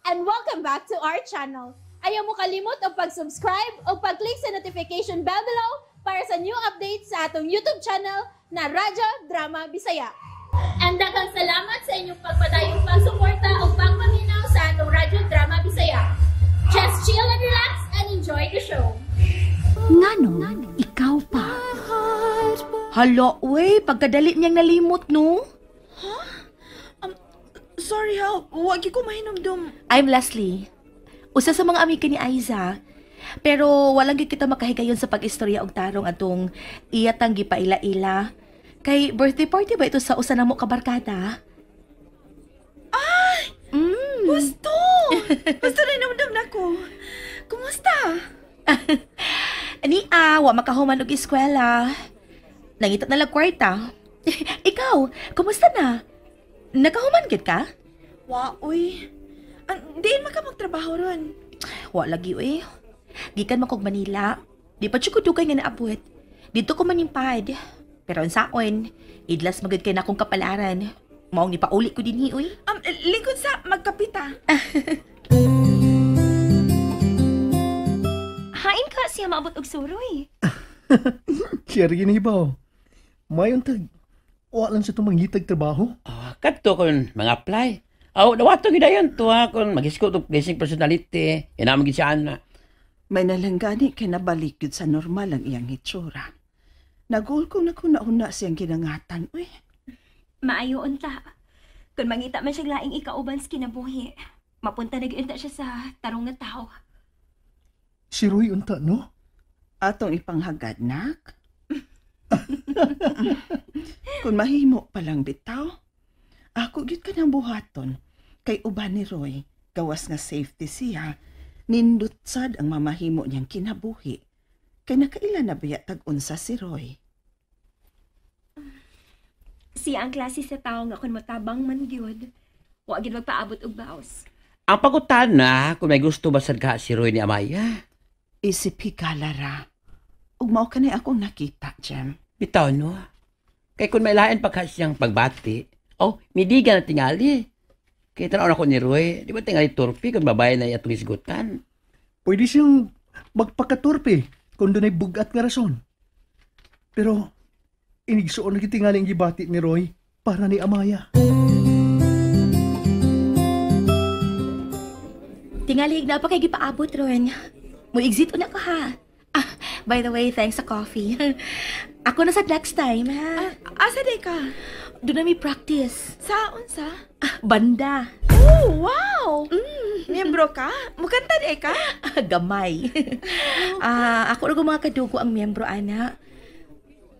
and welcome back to our channel. Ayaw mo kalimot o pag-subscribe o pag-click sa notification bell below para sa new updates sa atong YouTube channel na Radyo Drama Bisaya. And daghang salamat sa inyong pagpadayong pagsuporta o pagpaminaw sa atong Radyo Drama Bisaya. Just chill and relax and enjoy the show. Ngano, ikaw pa. Hala, uy, pagkadali niyang nalimot, no? Sorry ha, wag ko mahinumdum. I'm Leslie. Usa sa mga amiga ni Aiza. Pero walang gyud kita makahigayon sa pag-istorya og tarong atong iyatang gipaila-ila. Kay birthday party ba ito sa usa namo ka barkada? Ay! Gusto! Gusto rin namdam na ko. Kumusta? Wa makahuman og eskwela. Nangitat na lang kwarta. Ikaw, kumusta na? Nakahuman gid ka? Wa, uy. Diin man ka magtrabaho ron. Wa lagi, uy. Gikan man kog Manila. Di pa ko dugay nga naabot. Dito ko manimpad. Pero ang saon, idlas magud kay na akong kapalaran. Maong ipauli ko dinhi, uy. Lingkod sa magkapita. Hain ka siya maabot og suroy. Siya rin ibaw. Mayon tag. Walang sa itong manghitag trabaho. Kadto kon mga apply. Dawato gidayon to ha kon mag-isko to placing personality. Inamon gid siya ana. May nalanggani kay nabalik yun sa normal ang iyang hitsura. Nagul kong nakuna-una siyang ginangatan, uy. Maayo unta. Kung mangita man siya laing ikauban sa kinabuhi, mapunta na gyud siya sa tarong nga tao. Si Roy unta, no? Atong ipanghagad, nak. Kung mahimo palang bitaw, ako gyud ka ng buhaton. Kay uban ni Roy, gawas nga safety siya, nindot sad ang mamahimo niyang kinabuhi. Kay nakaila na biya tag-unsa si Roy. Siya ang klase sa tao nga kung matabang man gyud, wa gyud magpaabot og baos. Ang pagutan na kung may gusto ba sad ka si Roy ni Amaya. Isip hikalara. Ug mao kanay akong nakita, Jem. Bitaw no. Kay kung may lain pa ka siyang pagbati, midigan na tingali. Kaya tanaw na ko ni Roy, di ba tingali turpi kung babae na itong isgutan? Pwede siyang magpakaturpe kung doon ay bugat nga rason. Pero, inigsoon na kitingaling gibati ni Roy para ni Amaya. Tingalig na pa kay gipaabot ron. Mo exit una ka ha. By the way, thanks sa coffee. Ako na sa next time, ha? Asa day ka? Doon na may practice. Sa unsa? Banda. Oh, wow! Miyembro ka? Mukanta day ka? Gamay. Ako na mga kadugo ang miyembro, ana.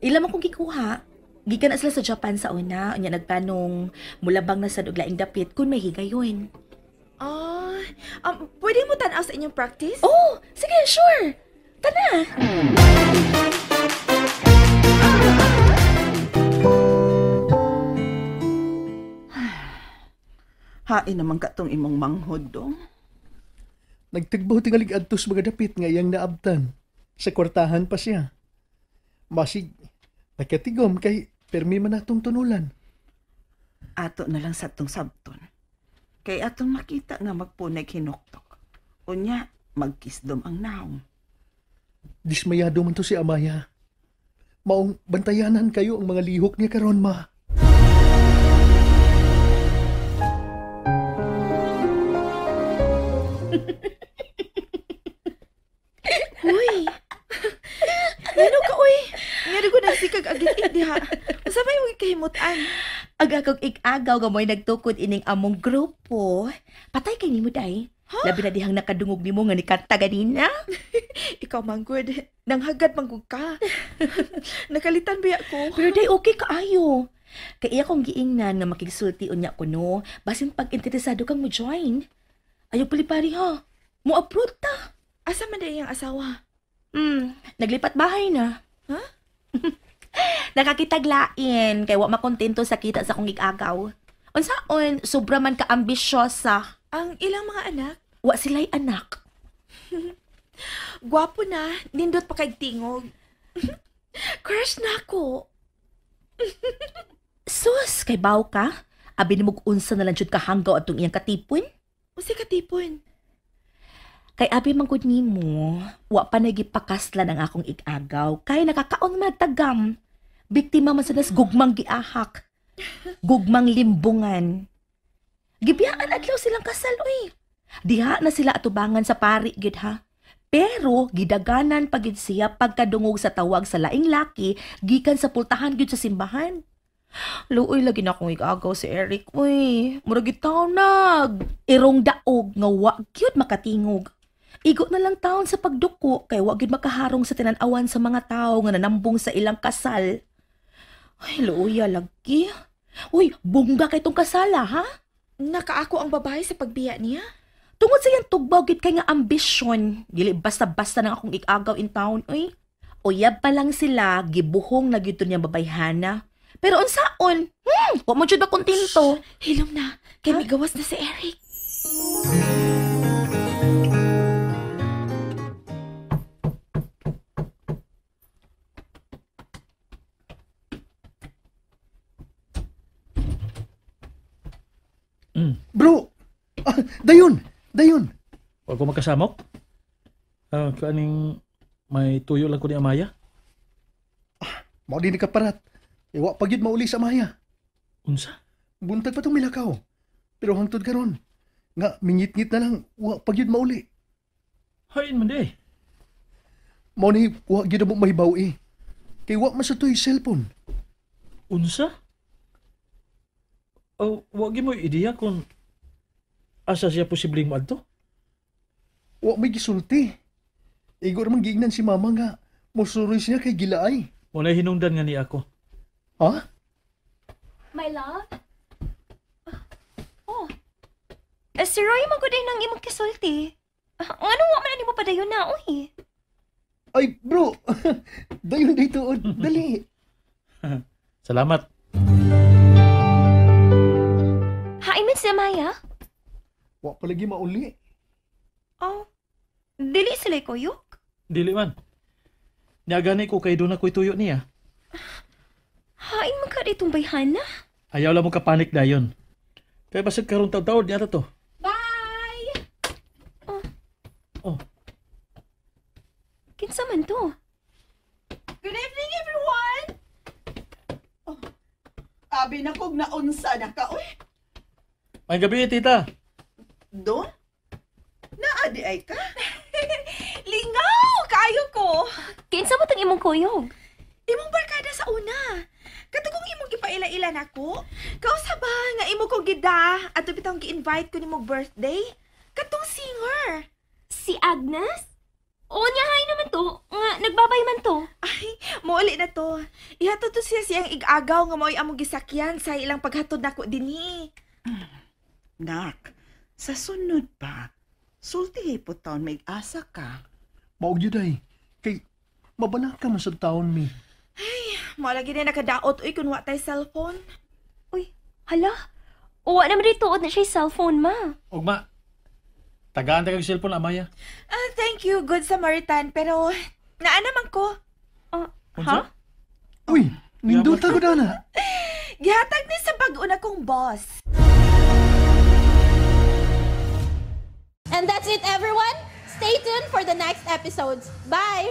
Ilam akong gikuha. Gikan na sila sa Japan sa una. Anya nagtanong, mulabang na sa duglaing dapit kung may higayon. Pwede mo tanaw sa inyong practice? Oh, sige, sure. Tana. Hain naman ka tong imong manghod dong. Nagtagbaw tingalig adtos mga dapit nga iyang naabtan. Sa kwartahan pa siya. Masig, nakatigom kay permi man natong tunulan. Ato na lang sa tong sabton. Kay atong makita nga magpunay hinuktok. Unya, magkisdom ang naong. Dismayado man to si Amaya. Maong bantayanan kayo ang mga lihok niya karon, ma. Uy! Ngano ka, uy? Ngano ko nagsikag agit diha. Masabay mo ikahimutan. Agakog ik-agaw nga mo'y nagtukod ining among grupo. Patay kay nimo day. Labi na dihang nakadungog nimo nga ni kanta ganina. Ikaw manggod. Nanghagad manggod ka. Nakalitan ba ako? Pero day okay kaayo. Kay iya kong giingnan nga makigsulti unya ko no. Basin pag interesado kang mo join. Ayaw palipari ha. Mo upload ta. Asa man day ang asawa? Naglipat bahay na. Ha? Nakakitaglain kay wa makontento sa kita sa kong igagaw. Unsaon, sobra man ka ambisyosa. Ang ilang mga anak? Wa sila'y anak. Gwapo na, nindot pa kay tingog. Crush na ako. Sus, kay baw ka? Abi ni mog unsa na lang jud ka hanggaw atong iyang katipon? Usa ka tipon. Kay abi manggod nimo, wa pa nagipakaslan ang akong igagaw kay nakakaon man tagam. Biktima man sa nas gugmang giahak. Gugmang limbungan. Gibiyaan adlaw silang kasal oy. Diha na sila atubangan sa pari gid ha. Pero gidaganan pagid siya pagkadungog sa tawag sa laing laki gikan sa pultahan gyud sa simbahan. Luoy lagi na akong igagaw si Eric uy. Murag gitaw nag irong daog nga wa gyud makatingog. Igo na lang taon sa pagduko kay wa gyud makaharong sa tinan-awan sa mga tawo nga nanambong sa ilang kasal. Ay, luoy lagi. Uy, bongga kay tong kasala ha? Nakaako ang babae sa pagbiya niya. Tungod sa iyang tugbaw gid kay nga ambisyon, dili basta-basta nang akong igagaw in town, oy. Uyab pa lang sila, gibuhong na gyud niyang babayhana. Pero unsaon? Wa mo jud ba kontento? Hilom na, kay may gawas na si Eric. Bro! Dayon! Huwag ko magkasamok. Kaaning may tuyo lang ko ni Amaya. Mao din ka parat. Iwa pa gyud mauli sa Maya. Unsa? Buntag pa tong milakaw. Pero hangtod karon, nga mingit-ngit na lang wa pa gyud mauli. Hain man di. Mao ni wa gyud mo mahibaw eh. Kay wa man sa toy cellphone. Unsa? Oh, wag mo ideya kung asa siya posibleng maadto. Wa may gisulti. Igo naman giingnan si mama nga musuroy siya kay gilaay. Muna hinungdan nga ni ako. Ha? My love? Oh. Si Roy maguday nang imong kisulti. Ano wa man nimo padayon na, uy? Ay, bro! Dayon dito, dali. Salamat. Hain man si Amaya? Wa pa lagi mauli. Oh. Dili sila kuyok? Dili man. Niagani ko kay doon ako'y tuyo niya. Hain man ka ditong bayhana? Ayaw lang mo kapanik dayon. Kaya basag karong taon-taon niya to. Bye! Oh, Kinsa man to? Good evening, everyone! Oh, abi na kog naunsa na ka, uy. may gabi tita. Doon? Naadi ay ka? Lingaw! Kaayo ko! Kinsa mo tang imong kuyog? Imong barkada sa una. Katugong imong gipaila-ila nako. Kausa ba nga imo ko gida at bitong gi-invite ko nimong birthday? Katong singer. Si Agnes? O niya hay naman to. Nga, nagbabay man to. Ay, muuli na to. Ihatod to siya siyang igagaw nga mao'y among gisakyan sa ilang paghatod nako dinhi. Nak, sa sunod pa, sulti po taon may asa ka. Mao gyud ay. Kay mabalaka man sa taon mi. Mao lagi na nakadaot uy kun wa tay cellphone. Uy, hala. Uwa naman dito na siya cellphone, ma. Ugma. Tagaan ta kag cellphone Amaya. Thank you, Good Samaritan, pero naa naman ko. Unsa? Uy, ninduta ko na. Gihatag ni sa bag-una kong boss. And that's it, everyone. Stay tuned for the next episodes. Bye!